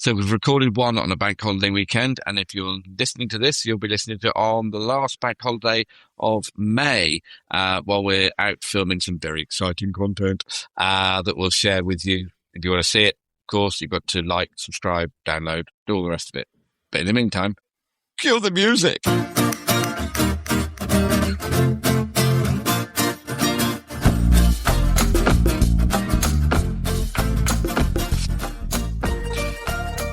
So we've recorded one on a bank holiday weekend, and if you're listening to this, you'll be listening to it on the last bank holiday of May, while we're out filming some very exciting content that we'll share with you. If you want to see it, of course, you've got to like, subscribe, download, do all the rest of it. But in the meantime, cue the music.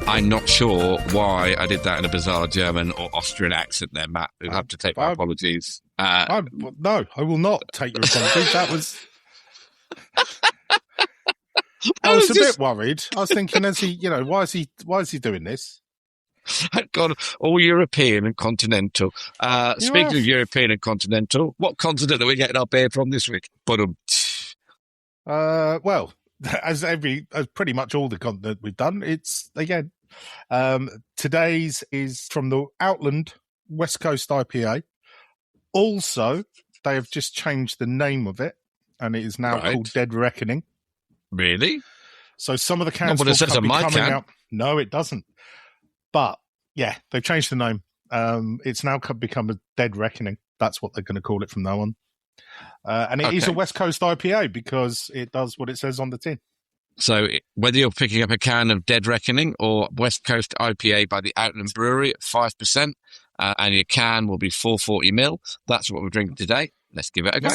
I'm not sure why I did that in a bizarre German or Austrian accent there, Matt. You'll have to take my apologies. No, I will not take your apologies. That was... I was a bit worried. I was thinking, why is he doing this? I've gone all European and continental. Speaking of European and continental, what continent are we getting our beer from this week? Well, as pretty much all the continent we've done, it's again. Today's is from the Outland West Coast IPA. Also, they have just changed the name of it, and it is now called Dead Reckoning. Really? So some of the cans will be coming out. No, it doesn't. But yeah, they've changed the name. It's now become a Dead Reckoning. That's what they're going to call it from now on. And it is a West Coast IPA because it does what it says on the tin. So whether you're picking up a can of Dead Reckoning or West Coast IPA by the Outland Brewery at 5%, and your can will be 440ml, that's what we're drinking today. Let's give it a go.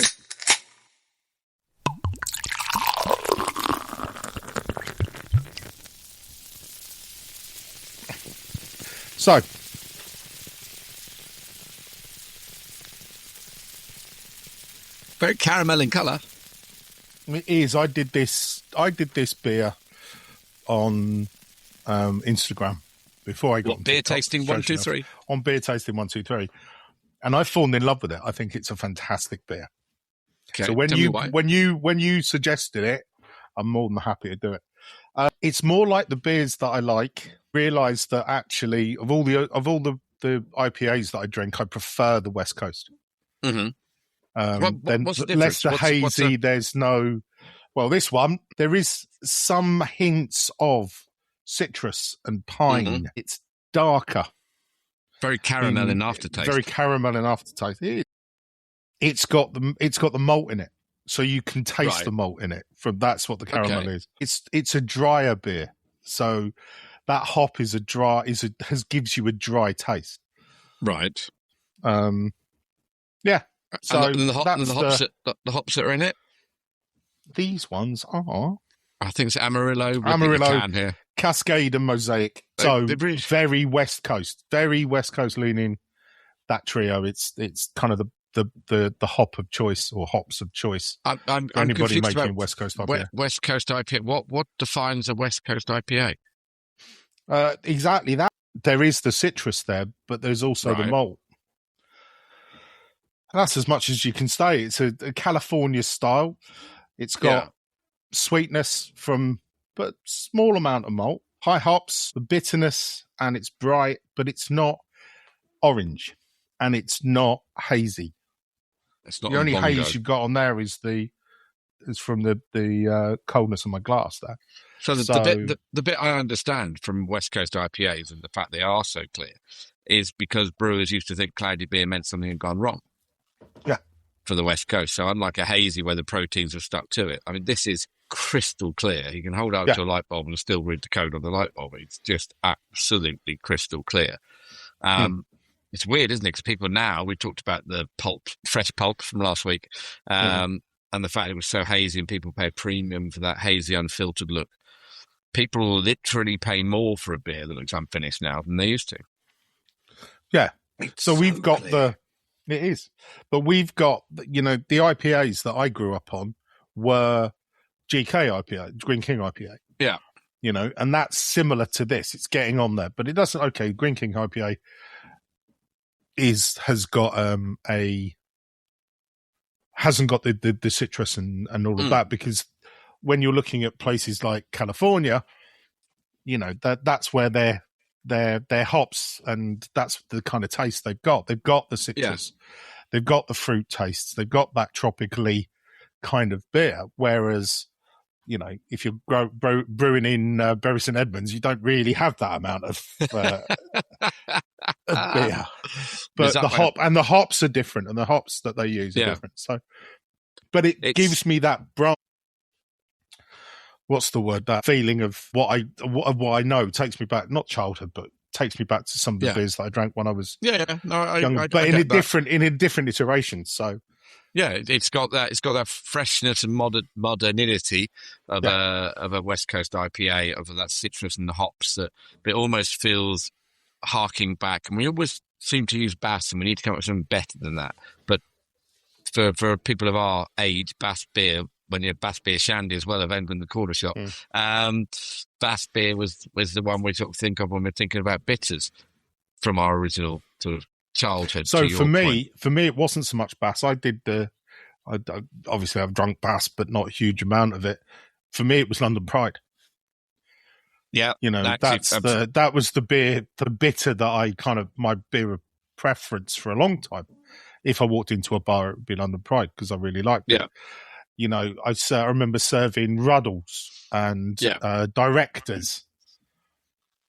So, very caramel in colour. It is. I did this beer on Instagram before I got beer tasting 123 on beer tasting 123, and I've fallen in love with it. I think it's a fantastic beer. Okay, so when you suggested it, I'm more than happy to do it. It's more like the beers that I like. Realised that actually, of all the IPAs that I drink, I prefer the West Coast. Mm-hmm. What's the difference? Less the hazy. There's no. Well, this one there is some hints of citrus and pine. Mm-hmm. It's darker, very caramel in aftertaste. Very caramel in aftertaste. It's got the malt in it, so you can taste the malt in it. That's what the caramel is. It's a drier beer, so that hop gives you a dry taste. Right. Yeah. So and the hops that are in it. These ones are. I think it's Amarillo, can here. Cascade, and Mosaic. So very West Coast leaning. That trio. It's kind of the hop of choice or hops of choice. I'm anybody making West Coast IPA. West Coast IPA. What defines a West Coast IPA? Exactly that. There is the citrus there, but there's also the malt. That's as much as you can say. It's a California style. It's got sweetness but small amount of malt, high hops, the bitterness, and it's bright, but it's not orange, and it's not hazy. It's not the only haze you've got on there is from the coldness of my glass there. So the bit I understand from West Coast IPAs and the fact they are so clear is because brewers used to think cloudy beer meant something had gone wrong. Yeah. For the West Coast. So unlike a hazy where the proteins are stuck to it, I mean, this is crystal clear. You can hold it up to a light bulb and still read the code on the light bulb. It's just absolutely crystal clear. It's weird, isn't it? Because people now, we talked about the fresh pulp from last week, and the fact it was so hazy and people pay a premium for that hazy, unfiltered look. People literally pay more for a beer that looks unfinished now than they used to. Yeah. So we've got it is. But we've got, the IPAs that I grew up on were GK IPA, Green King IPA. Yeah. And that's similar to this. It's getting on there. But it doesn't, Green King IPA hasn't got the citrus and all of that, because when you're looking at places like California, that's where their hops, and that's the kind of taste they've got. They've got the citrus, they've got the fruit tastes, they've got that tropically kind of beer. Whereas, if you're brewing in Bury St Edmunds, you don't really have that amount of beer. But the hops are different, and the hops that they use are different. So, but it gives me that what's the word? That feeling of what I know takes me back, not childhood, but takes me back to some of the beers that I drank when I was younger, but in a different iteration. So. Yeah, it's got that freshness and modernity of a West Coast IPA, of that citrus and the hops that it almost feels harking back. And we always seem to use Bass, and we need to come up with something better than that. But for people of our age, Bass beer, when you have Bass beer shandy as well, of End in the Corner Shop, Bass beer was the one we sort of think of when we're thinking about bitters from our original sort of childhood. So for me, it wasn't so much Bass. Obviously I've drunk Bass, but not a huge amount of it. For me, it was London Pride. Yeah, that was the bitter that I kind of my beer of preference for a long time. If I walked into a bar, it would be London Pride because I really liked it. I remember serving Ruddles and Directors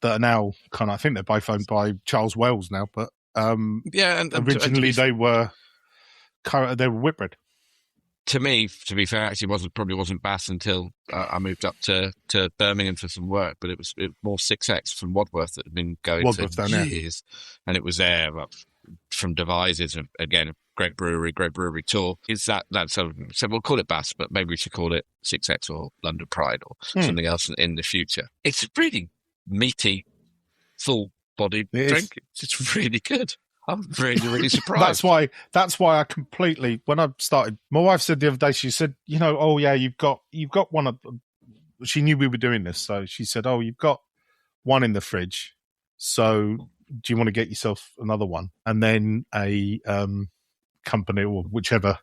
that are now I think they're both owned by Charles Wells now, but originally they were Whitbread. To me, to be fair, actually probably wasn't Bass until I moved up to Birmingham for some work, but it was more 6X from Wadworth that had been going for years, and it was there from Devices, and again, great brewery tour. Is that sort of, so we'll call it Bass, but maybe we should call it 6X or London Pride or something else in the future. It's a really meaty, full-bodied drink. It's really good. I'm really, really surprised. That's why I completely, when I started, my wife said the other day, she said, you've got one of, she knew we were doing this. So she said, you've got one in the fridge. So do you want to get yourself another one? And then a company or whichever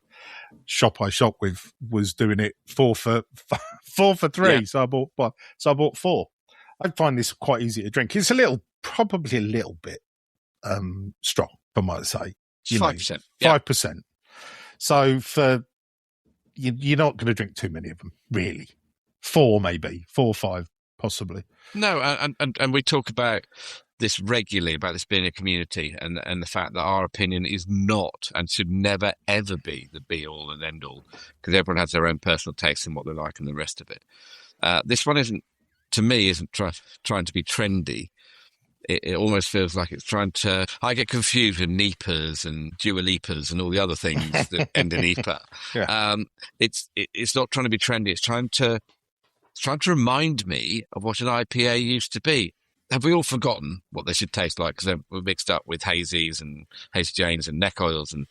shop I shop with was doing it 4 for 3. Yeah. So I bought 4. I find this quite easy to drink. It's probably a little bit strong, I might say. 5%. 5%. So you're not going to drink too many of them, really. 4 maybe, 4 or 5 possibly. No, and we talk about this regularly, about this being a community, and the fact that our opinion is not and should never ever be the be all and end all, because everyone has their own personal taste in what they like and the rest of it. This one isn't trying to be trendy. It almost feels like it's trying to. I get confused with NEIPAs and dual-IPAs and all the other things that end in IPA. Yeah. It's not trying to be trendy. It's trying to remind me of what an IPA used to be. Have we all forgotten what they should taste like? Because we're mixed up with hazies and hazy janes and neck oils and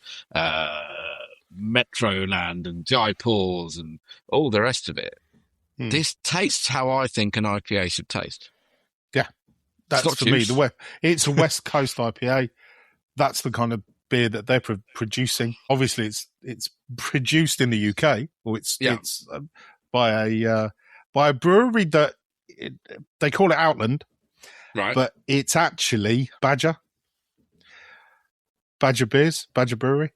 Metroland and Jaipurs and all the rest of it. This tastes how I think an IPA should taste. Yeah. That's for me. It's a West Coast IPA. That's the kind of beer that they're producing. Obviously, it's produced in the UK, or it's by a brewery that they call it Outland, right? But it's actually Badger Brewery.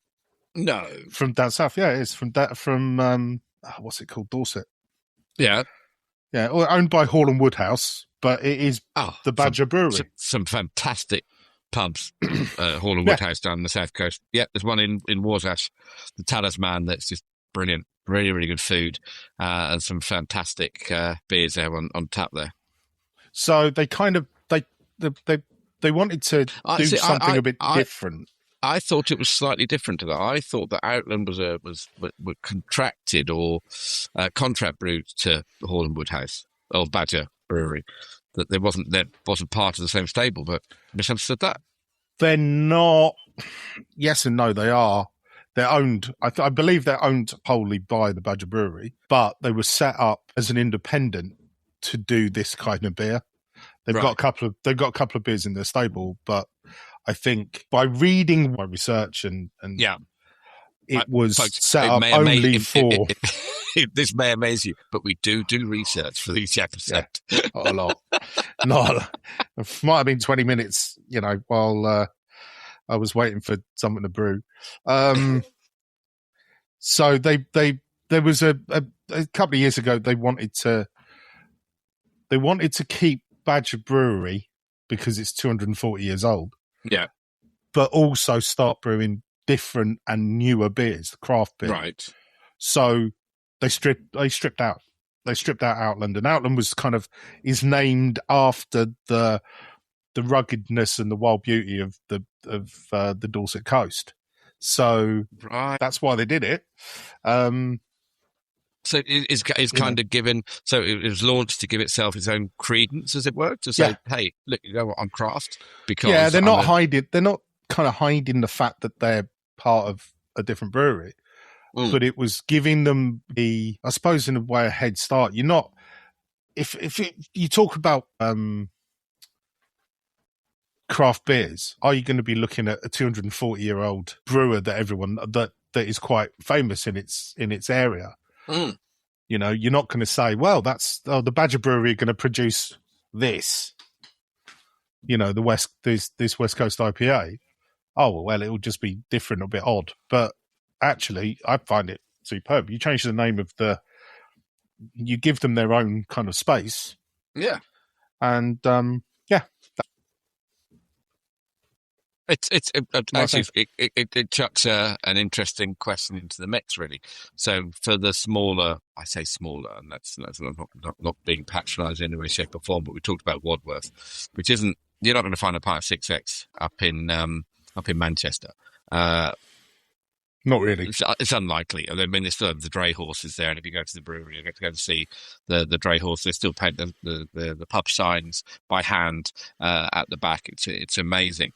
No, from down south. Yeah, it's from what's it called? Dorset. Yeah, owned by Hall and Woodhouse. But it is the Badger Brewery. Some fantastic pubs, Hall and Woodhouse down the south coast. Yeah, there's one in Warsash, the Talisman, that's just brilliant. Really, really good food, and some fantastic beers there on tap there. So they kind of they wanted to do something a bit different. I thought it was slightly different to that. I thought that Outland was contracted or contract brewed to Hall and Woodhouse or Badger Brewery, that wasn't part of the same stable, but misunderstood that. They're not. Yes and no, they are. They're owned. I believe they're owned wholly by the Badger Brewery, but they were set up as an independent to do this kind of beer. They've got a couple of beers in their stable, but I think by reading my research and it was set up only for. This may amaze you, but we do research for each episode. Yeah, not a lot. Not a lot. It might have been 20 minutes, while I was waiting for something to brew. So they there was a couple of years ago they wanted to keep Badger Brewery because it's 240 years old. Yeah. But also start brewing different and newer beers, craft beer. Right. So they stripped out Outland, and Outland is named after the ruggedness and the wild beauty of the Dorset coast. So that's why they did it. So it's kind of given. So it was launched to give itself its own credence, as it were, to say, "Hey, look, you know what? I'm craft." Because they're not hiding. They're not kind of hiding the fact that they're part of a different brewery, but it was giving them I suppose, in a way, a head start. You're not if you talk about craft beers, are you going to be looking at a 240-year-old brewer that is quite famous in its area? You know, you're not going to say, well, the Badger Brewery are going to produce this, you know, this West Coast IPA. Oh, well, it'll just be different, a bit odd. But actually, I find it superb. You change the name of you give them their own kind of space. Yeah. And, It chucks an interesting question into the mix, really. So for the smaller, I say smaller, and that's not being patronised in any way, shape, or form. But we talked about Wadworth, which isn't. You're not going to find a pint of 6X up in Manchester. Not really. It's unlikely. I mean, there's still the dray horses there, and if you go to the brewery, you get to go to see the dray horse. They still paint the pub signs by hand at the back. It's amazing.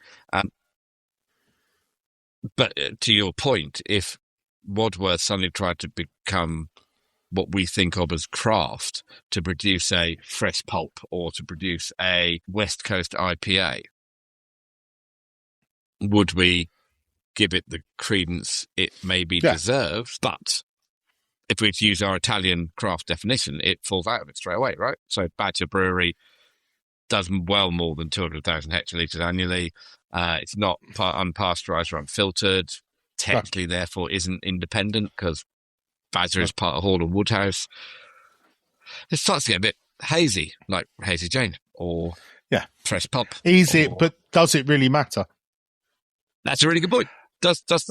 But to your point, if Wadworth suddenly tried to become what we think of as craft, to produce a fresh pulp or to produce a West Coast IPA, would we give it the credence it maybe deserves? But if we use our Italian craft definition, it falls out of it straight away, right? So Badger Brewery does well more than 200,000 hectolitres annually. It's not unpasteurised or unfiltered. Technically, therefore, isn't independent because Badger is part of Hall and Woodhouse. It starts to get a bit hazy, like Hazy Jane or Fresh Pub. But does it really matter? That's a really good point.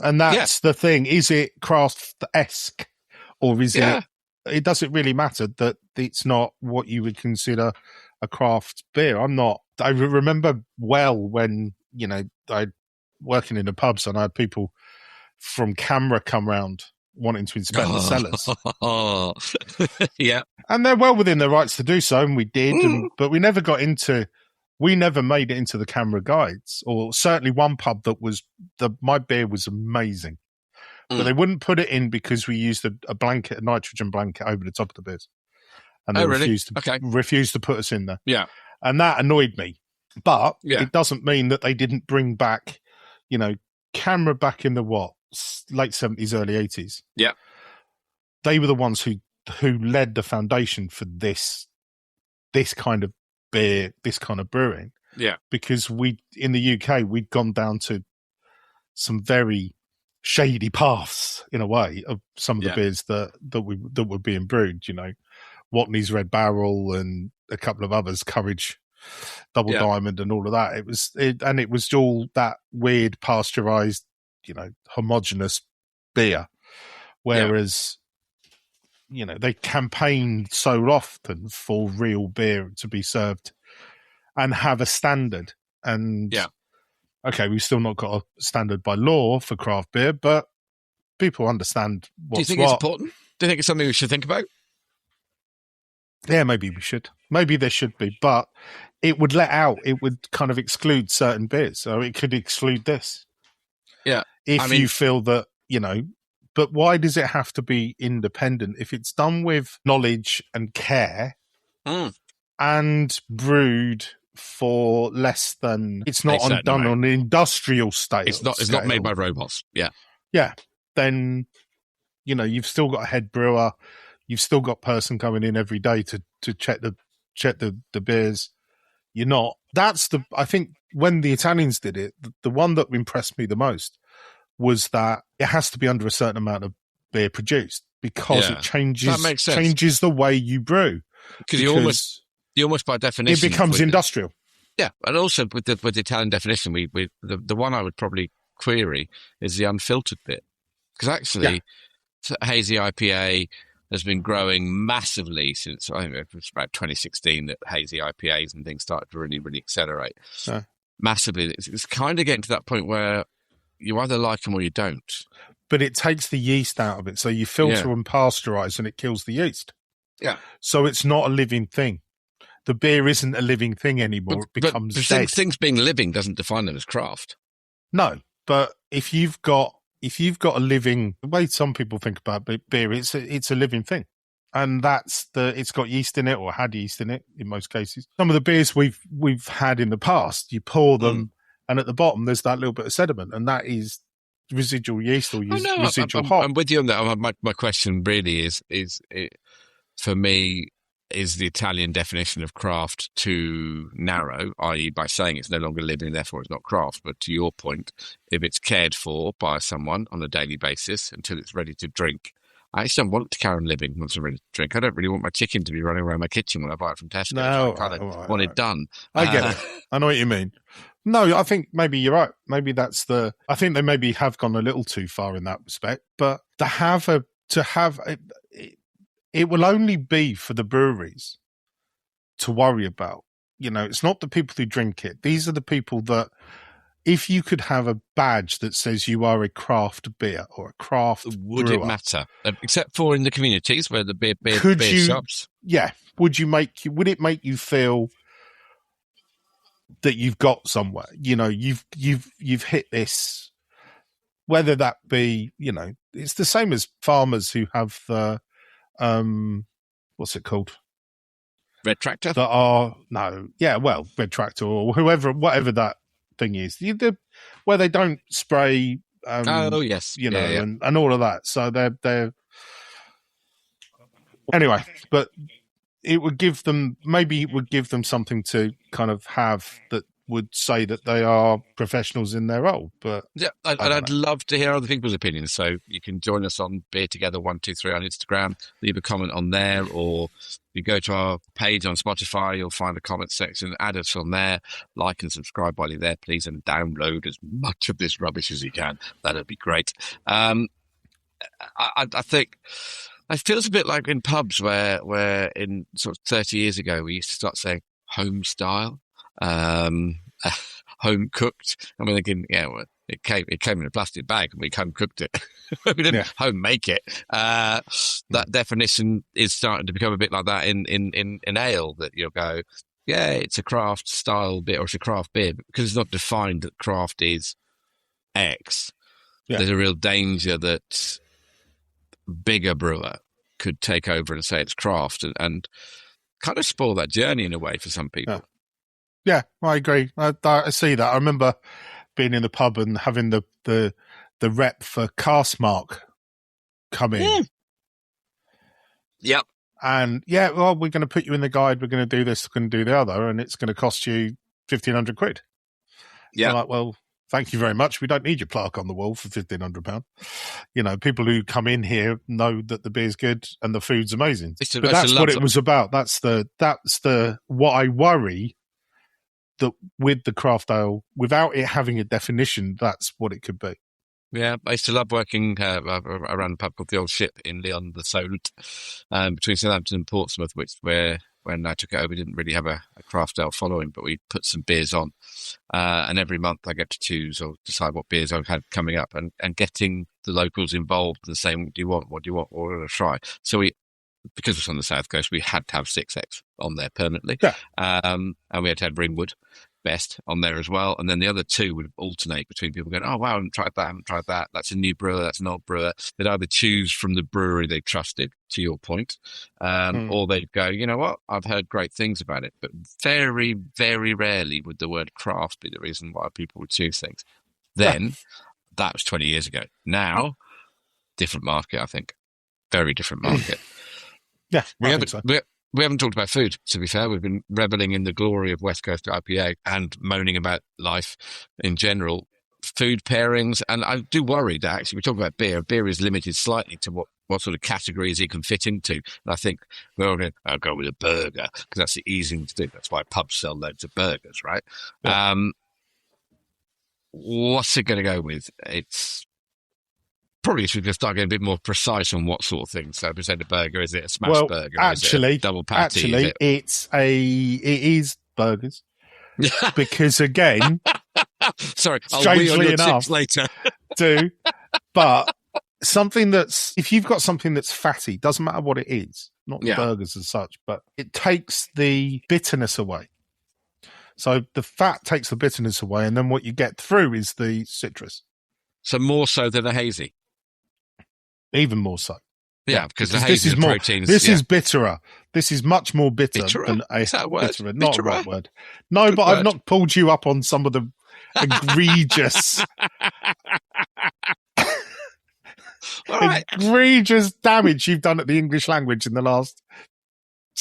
And that's the thing. Is it craft-esque, or is it? It doesn't really matter that it's not what you would consider a craft beer. I remember well when, you know, I working in the pubs and I had people from Canberra come round wanting to inspect the cellars. Yeah. And they're well within their rights to do so, and we did, but we never made it into the Canberra guides, or certainly one pub that my beer was amazing. But they wouldn't put it in because we used a nitrogen blanket over the top of the beers. And they refused to put us in there. Yeah. And that annoyed me. But it doesn't mean that they didn't bring back, you know, Canberra back in the late 70s, early 80s. Yeah. They were the ones who led the foundation for this kind of beer, this kind of brewing. Yeah. Because in the UK, we'd gone down to some very shady paths, in a way, of some of the beers that were being brewed, you know, Watney's Red Barrel and a couple of others, Courage Double Diamond and all of that. It was all that weird pasteurized, you know, homogenous beer. Whereas, you know, they campaigned so often for real beer to be served and have a standard. And okay, we've still not got a standard by law for craft beer, but people understand what's Do you think it's important? Do you think it's something we should think about? Yeah, maybe we should. Maybe there should be, but it would kind of exclude certain beers. So it could exclude this. Yeah. If you feel that, you know, but why does it have to be independent? If it's done with knowledge and care and brewed for less than, it's not done on an industrial scale. It's not made by robots. Yeah. Yeah. Then, you know, you've still got a head brewer. You've still got person coming in every day to check the beers. You're not. I think when the Italians did it, the one that impressed me the most was that it has to be under a certain amount of beer produced. because it That makes sense. changes the way you brew. Because you almost by definition it becomes industrial. Yeah, and also with the Italian definition, the one I would probably query is the unfiltered bit, because actually, hazy IPA has been growing massively since I think it was about 2016 that hazy IPAs and things started to really, really accelerate massively. It's kind of getting to that point where you either like them or you don't. But it takes the yeast out of it, so you filter and pasteurize, and it kills the yeast. Yeah, so it's not a living thing. The beer isn't a living thing anymore. It becomes dead. Things being living doesn't define them as craft. No, but if you've got a living, the way some people think about beer, it's a living thing, and it's got yeast in it or had yeast in it in most cases. Some of the beers we've had in the past, you pour them, and at the bottom there's that little bit of sediment, and that is residual yeast or residual hop. I'm with you on that. My question really is for me, is the Italian definition of craft too narrow, i.e. by saying it's no longer living, therefore it's not craft. But to your point, if it's cared for by someone on a daily basis until it's ready to drink, I actually don't want it to carry on living once I'm ready to drink. I don't really want my chicken to be running around my kitchen when I buy it from Tesco. No, I kind of want it done. I get it. I know what you mean. No, I think maybe you're right. Maybe I think they maybe have gone a little too far in that respect. But it will only be for the breweries to worry about. It's not the people who drink it. These are the people that, if you could have a badge that says you are a craft beer or a craft would brewer, it matter? Except for in the communities where the beer shops. Yeah. Would it make you feel that you've got somewhere? You've hit this, whether that be, it's the same as farmers who have the, what's it called? Red Tractor? Red Tractor or whatever that thing is. Where they don't spray. Yes. And all of that. So they're anyway, but it would give them something to kind of have that would say that they are professionals in their role. But yeah, I'd love to hear other people's opinions. So you can join us on Beer Together 123 on Instagram, leave a comment on there, or you go to our page on Spotify, you'll find a comment section, add us on there, like and subscribe while you're there, please, and download as much of this rubbish as you can. That'd be great. I think it feels a bit like in pubs where in sort of 30 years ago we used to start saying home style. Home cooked. I mean, again, it came in a plastic bag and we home cooked it. We didn't home make it. That definition is starting to become a bit like that in ale, that you'll go, it's a craft style beer or it's a craft beer, because it's not defined that craft is X. Yeah. There's a real danger that bigger brewer could take over and say it's craft and kind of spoil that journey in a way for some people. Yeah, I agree. I see that. I remember being in the pub and having the rep for Castmark come in. Yep. And we're going to put you in the guide. We're going to do this, we're going to do the other, and it's going to cost you 1,500 quid. Yeah. I'm like, well, thank you very much. We don't need your plaque on the wall for £1,500. People who come in here know that the beer's good and the food's amazing. But that's what it was about. That's what I worry. That with the craft ale, without it having a definition, that's what it could be. Yeah, I used to love working around a pub called the Old Ship in Lyon, the Solent, between Southampton and Portsmouth, where when I took it over, we didn't really have a craft ale following, but we put some beers on. And every month I get to choose or decide what beers I had coming up, and getting the locals involved and saying, what do you want, what to try? So because it's on the south coast, we had to have 6X on there permanently. Yeah. And we had to have Ringwood Best on there as well. And then the other two would alternate between people going, oh, wow, I haven't tried that. That's a new brewer, that's an old brewer. They'd either choose from the brewery they trusted, to your point, or they'd go, you know what, I've heard great things about it. But very, very rarely would the word craft be the reason why people would choose things. Then, that was 20 years ago. Now, different market, I think. Very different market. Yeah, we haven't talked about food, to be fair. We've been reveling in the glory of West Coast IPA and moaning about life in general. food pairings. And I do worry that actually we talk about beer. Beer is limited slightly to what sort of categories it can fit into. And I think, well, I'll go with a burger because that's the easy thing to do. That's why pubs sell loads of burgers, right? Yeah. What's it going to go with? It's probably should just start getting a bit more precise on what sort of thing. So, if we say the burger, is it a smash burger? Actually, is it a double patty? Actually, it is burgers. Because again, sorry, strangely enough, later. But something if you've got something that's fatty, doesn't matter what it is, not burgers as such, but it takes the bitterness away. So the fat takes the bitterness away, and then what you get through is the citrus. So more so than a hazy? Even more so. Yeah, because the hazy is more proteins. This is bitterer. This is much more bitter than a is that a word? Bitterer. Not a right word. No, but I've not pulled you up on some of the egregious, egregious damage you've done at the English language in the last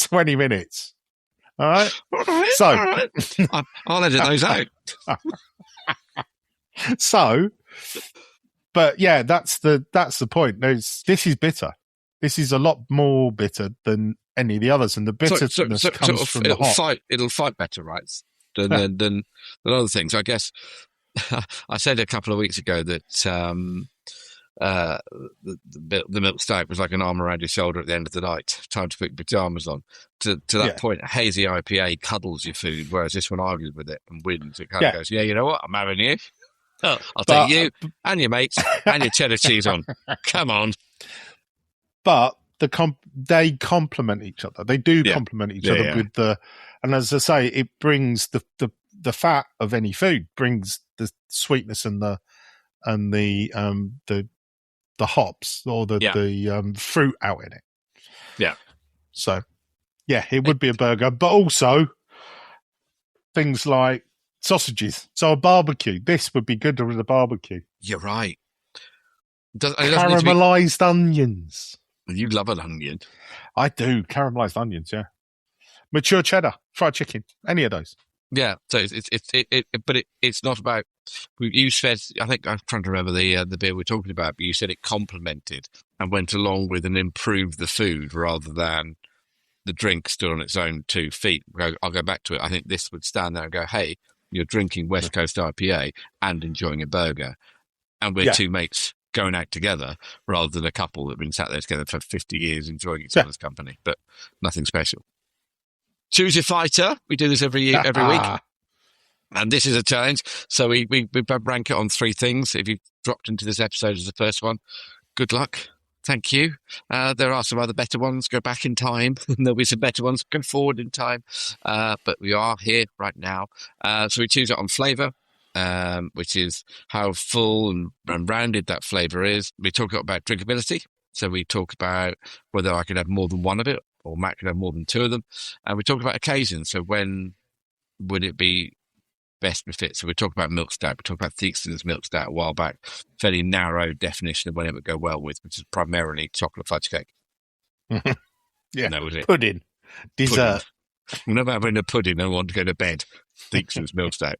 20 minutes. All right. So I'll edit those out. So, but yeah, that's the point. This is bitter. This is a lot more bitter than any of the others, and the bitterness comes from the hop. It'll fight better, right? Than other things. I guess I said a couple of weeks ago that the milk stout was like an arm around your shoulder at the end of the night. Time to put your pajamas on. To that point, a hazy IPA cuddles your food, whereas this one argues with it and wins. It kind of goes, you know what? I'm having you. I'll take you and your mates and your cheddar cheese on. Come on. But they complement each other. They do complement each other with and as I say, it brings the fat of any food, brings the sweetness and the hops or the fruit out in it. Yeah. So, yeah, it would be a burger, but also things like sausages. So a barbecue. This would be good with a barbecue. You're right. Caramelized onions. You love an onion. I do. Caramelized onions, yeah. Mature cheddar, fried chicken, any of those. Yeah, so it's not about. You said, I think I'm trying to remember the beer we're talking about, but you said it complemented and went along with and improved the food rather than the drink stood on its own 2 feet. I'll go back to it. I think this would stand there and go, hey, you're drinking West Coast IPA and enjoying a burger, and we're two mates going out together rather than a couple that have been sat there together for 50 years enjoying each other's company, but nothing special. Choose your fighter. We do this every week. And this is a challenge. So we rank it on 3 things. If you dropped into this episode as the first one, good luck. Thank you. There are some other better ones. Go back in time. There'll be some better ones. Go forward in time. But we are here right now. So we choose it on flavour, which is how full and rounded that flavour is. We talk about drinkability. So we talk about whether I could have more than one of it or Matt could have more than 2 of them. And we talk about occasions. So when would it be best befit? So we talk about milk stout. We talk about Theakston's milk stout a while back. Fairly narrow definition of when it would go well with, which is primarily chocolate fudge cake. Yeah, and that was it. Pudding. Dessert. Pudding. Never having a pudding, I want to go to bed. Theakston's milk stout.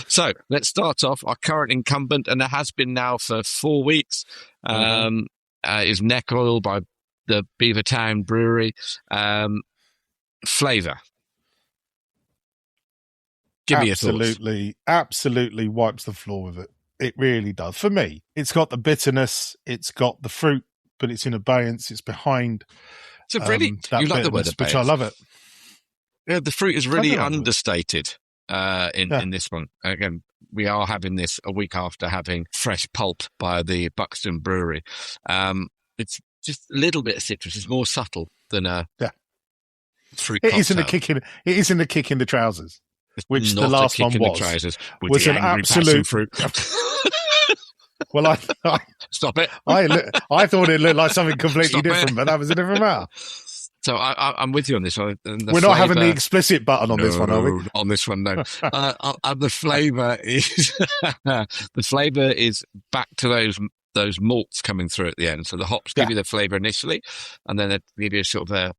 So let's start off. Our current incumbent, and it has been now for 4 weeks, is Neck Oil by the Beavertown Brewery. Flavour. Give me your thoughts. Absolutely wipes the floor with it. It really does. For me, it's got the bitterness, it's got the fruit, but it's in abeyance. It's behind. So really, you like the word abeyance, which I love it. Yeah, the fruit is really understated in this one. Again, we are having this a week after having fresh pulp by the Buxton Brewery. It's just a little bit of citrus. It's more subtle than a fruit cocktail. It isn't a kick in the trousers. Which the last one was an absolute fruit. Well, I stop it. I thought it looked like something completely different, but that was a different matter. So I'm with you on this one. We're not having the explicit button on this one, are we? On this one, no. The flavour is back to those malts coming through at the end. So the hops give you the flavour initially, and then they give you a sort of a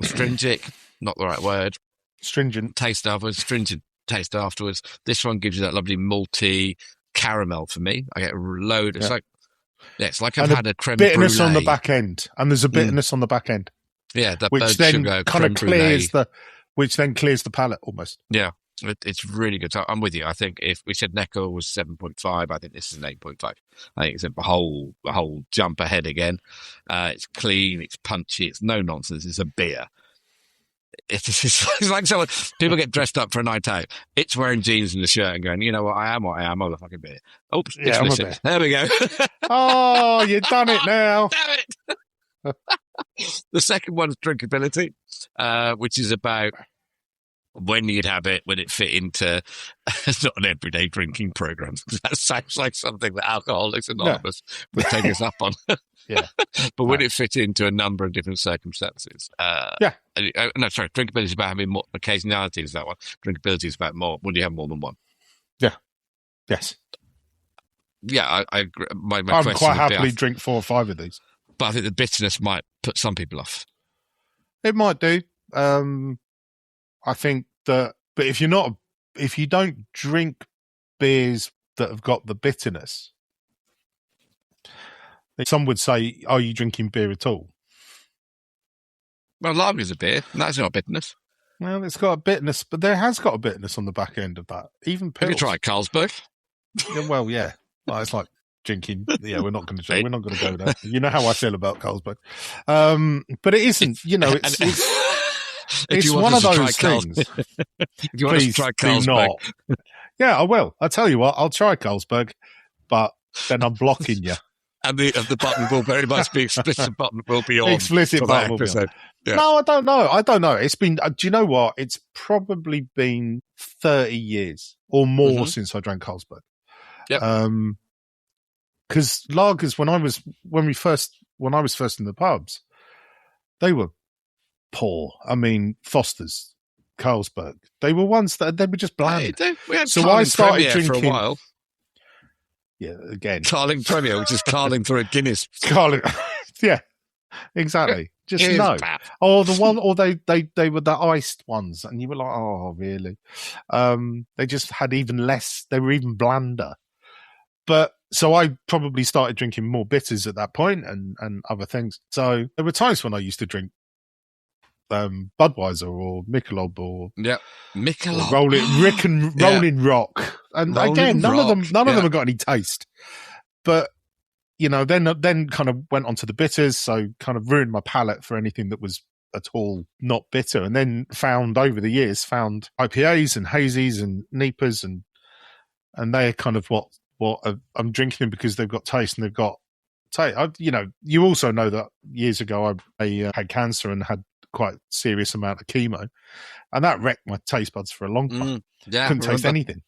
astringent, not the right word. Stringent taste of was stringent. taste afterwards. This one gives you that lovely malty caramel for me. I get a load. It's like I've had a creme bitterness brulee on the back end, and there's a bitterness on the back end. Yeah, that which then sugar, kind of clears the palate almost. Yeah, it's really good. So I'm with you. I think if we said Necco was 7.5, I think this is an 8.5. I think it's a whole jump ahead again. It's clean, it's punchy, it's no nonsense. It's a beer. It's like someone, people get dressed up for a night out. It's wearing jeans and a shirt and going, you know what I am? I'm a fucking beer. Oops, yeah, I'm a beer. There we go. Oh, you've done it now. Damn it. The second one's drinkability, which is about when you'd have it, when it fit into not an everyday drinking program. That sounds like something that Alcoholics Anonymous would take us up on. Yeah. But when it fit into a number of different circumstances. Drinkability is about having more occasionality, is that one. Drinkability is about more when you have more than one. Yeah. Yes. Yeah, I agree. My I would quite happily be, drink 4 or 5 of these. But I think the bitterness might put some people off. It might do. I think that, but if you don't drink beers that have got the bitterness, some would say, are you drinking beer at all? Well, lager's a beer, and that's not bitterness. Well, it's got a bitterness, but there has got a bitterness on the back end of that. Even pills. Have you tried Carlsberg? Well, yeah. Well, it's like drinking. Yeah, we're not going to go there. You know how I feel about Carlsberg. But it isn't, it's one of those things. If you want to try Carlsberg. Yeah, I will. I'll tell you what, I'll try Carlsberg, but then I'm blocking you. And the button will very much be explicit button will be on. Explicit button will be on. Yeah. No, I don't know. It's been, do you know what? It's probably been 30 years or more since I drank Carlsberg. Yeah. Because lagers, when I was first in the pubs, they were poor. I mean, Foster's, Carlsberg, they were ones that they were just bland. We had so I started drinking for a while. Yeah, again, Carling Premier, which is Carling through a Guinness. Carling, yeah, exactly. Just no. Bad. Or the one, or they were the iced ones, and you were like, oh, really? They just had even less. They were even blander. But so I probably started drinking more bitters at that point, and other things. So there were times when I used to drink Budweiser or Michelob or Michelob, Rolling Rock, and Rolling again, none Rock. of them have got any taste. But then kind of went onto the bitters, so kind of ruined my palate for anything that was at all not bitter. And then over the years found IPAs and hazies and NEIPAs, and they're kind of what I'm drinking them because they've got taste and they've got taste. You also know that years ago I had cancer and had quite a serious amount of chemo, and that wrecked my taste buds for a long time. Couldn't taste anything.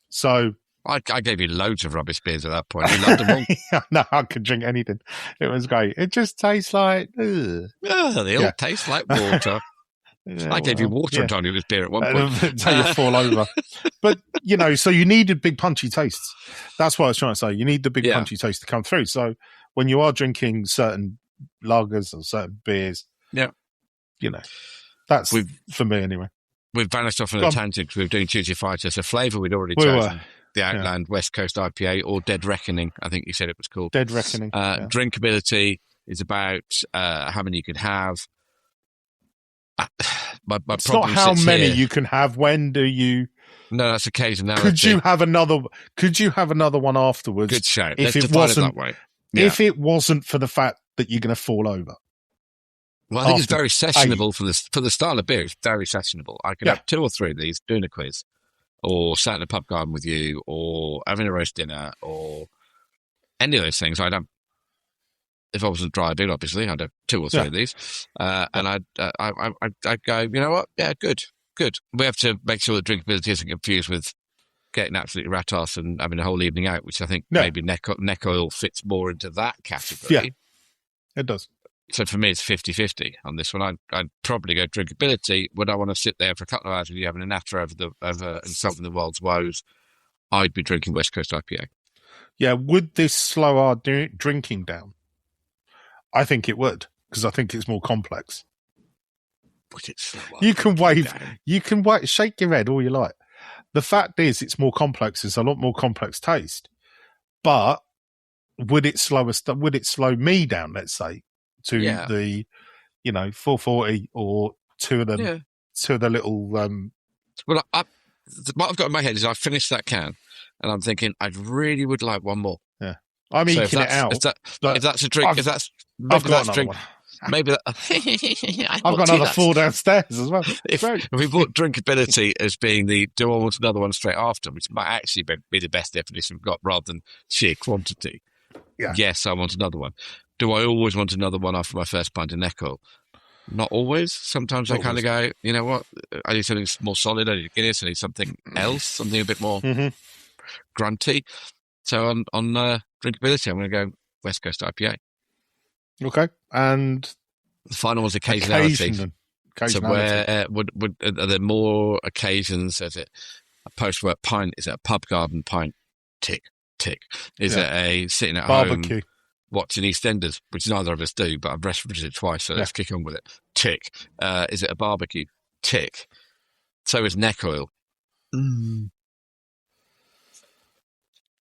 So I gave you loads of rubbish beers at that point. You loved them all. No, I could drink anything. It was great. It just tastes like they all taste like water. I gave you water and told you it was beer at one point until you fall over. But so you needed big punchy tastes. That's what I was trying to say. You need the big punchy taste to come through. So when you are drinking certain lagers or certain beers, that's for me anyway. We've vanished off on a tangent because we were doing Tuesday Fighter. So flavour we'd already chosen. The Outland West Coast IPA or Dead Reckoning, I think you said it was called. Dead Reckoning. Drinkability is about how many you can have. It's not how many you can have. When do you? No, that's occasionality. Could you have another one afterwards? Good shout. If Let's it wasn't that way. Yeah. If it wasn't for the fact that you're going to fall over. Well, I think it's very sessionable for the style of beer. It's very sessionable. I could have 2 or 3 of these doing a quiz, or sat in a pub garden with you, or having a roast dinner, or any of those things. I'd have, if I wasn't dry beer, obviously, I'd have 2 or 3 of these, and I'd go, you know what? Yeah, good. We have to make sure that drinkability isn't confused with getting absolutely rat-ass and having a whole evening out, which I think maybe neck oil fits more into that category. Yeah, it does. So for me, it's 50-50 on this one. I'd probably go drinkability. Would I want to sit there for a couple of hours with you having a natter and solving the world's woes? I'd be drinking West Coast IPA. Yeah, would this slow our drinking down? I think it would, because I think it's more complex. Would it slow You can wave, shake your head all you like. The fact is, it's more complex. It's a lot more complex taste. But would it slow me down? Let's say to the 440 or two of the little. Well, what I've got in my head is I finished that can, and I'm thinking I really would like one more. Yeah, I'm eking it out. If that's a drink, I've got another one. Maybe I've got another 4 downstairs as well. If we brought drinkability as being do I want another one straight after, which might actually be the best definition we've got rather than sheer quantity. Yeah. Yes, I want another one. Do I always want another one after my first pint of Neckel? Not always. Sometimes I kind of go, you know what? I need something more solid. I need a Guinness. I need something else, something a bit more grunty. So on drinkability, I'm going to go West Coast IPA. Okay, and the final was occasionality. So where are there more occasions? Is it a post-work pint? Is it a pub garden pint? Tick. Is it a sitting at barbecue home watching EastEnders, which neither of us do, but I've referenced it twice, so let's kick on with it. Tick. Is it a barbecue? Tick. So is neck oil.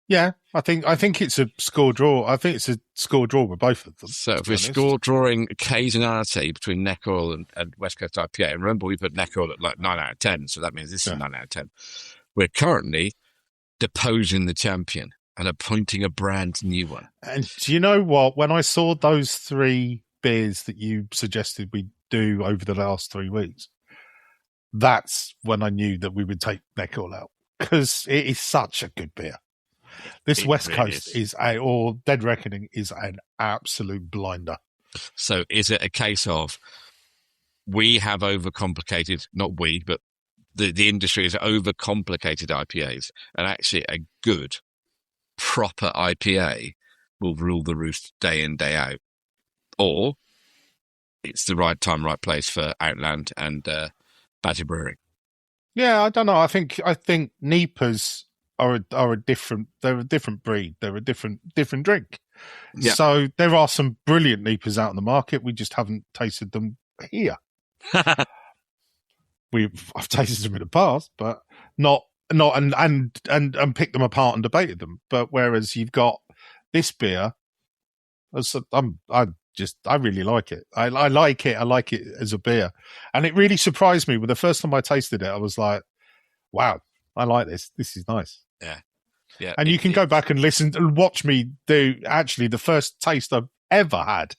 Yeah, I think it's a score draw. I think it's a score draw with both of them. So if we're score drawing occasionality between neck oil and West Coast IPA, and remember we put neck oil at like 9 out of 10, so that means this is 9 out of 10. We're currently deposing the champion and appointing a brand new one. And do you know what? When I saw those 3 beers that you suggested we do over the last 3 weeks, that's when I knew that we would take neck oil out, because it is such a good beer. This West Coast is or Dead Reckoning is an absolute blinder. So is it a case of we have overcomplicated, not we, but the industry has overcomplicated IPAs, and actually a good, proper IPA will rule the roost day in, day out? Or it's the right time, right place for Outland and Badger Brewery? Yeah, I don't know. I think NEIPAs are a different. They're a different breed. They're a different drink. Yeah. So there are some brilliant NEIPAs out in the market. We just haven't tasted them here. I've tasted them in the past, but not and picked them apart and debated them. But whereas you've got this beer, I really like it. I like it. I like it as a beer, and it really surprised me. With the first time I tasted it, I was like, "Wow, I like this. This is nice." Yeah. And you can go back and listen and watch me do. Actually, the first taste I've ever had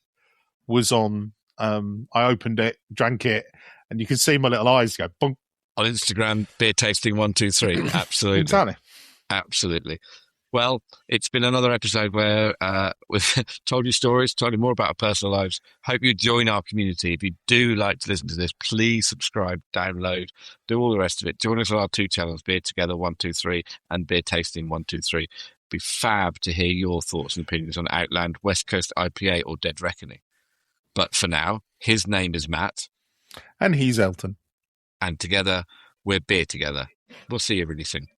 was on. I opened it, drank it, and you can see my little eyes go bonk. On Instagram, beer tasting 123. Absolutely, exactly, absolutely. Well, it's been another episode where we've told you stories, told you more about our personal lives. Hope you join our community. If you do like to listen to this, please subscribe, download, do all the rest of it. Join us on our 2 channels, Beer Together 123 and Beer Tasting 123. Be fab to hear your thoughts and opinions on Outland, West Coast IPA or Dead Reckoning. But for now, his name is Matt. And he's Elton. And together, we're Beer Together. We'll see you really soon.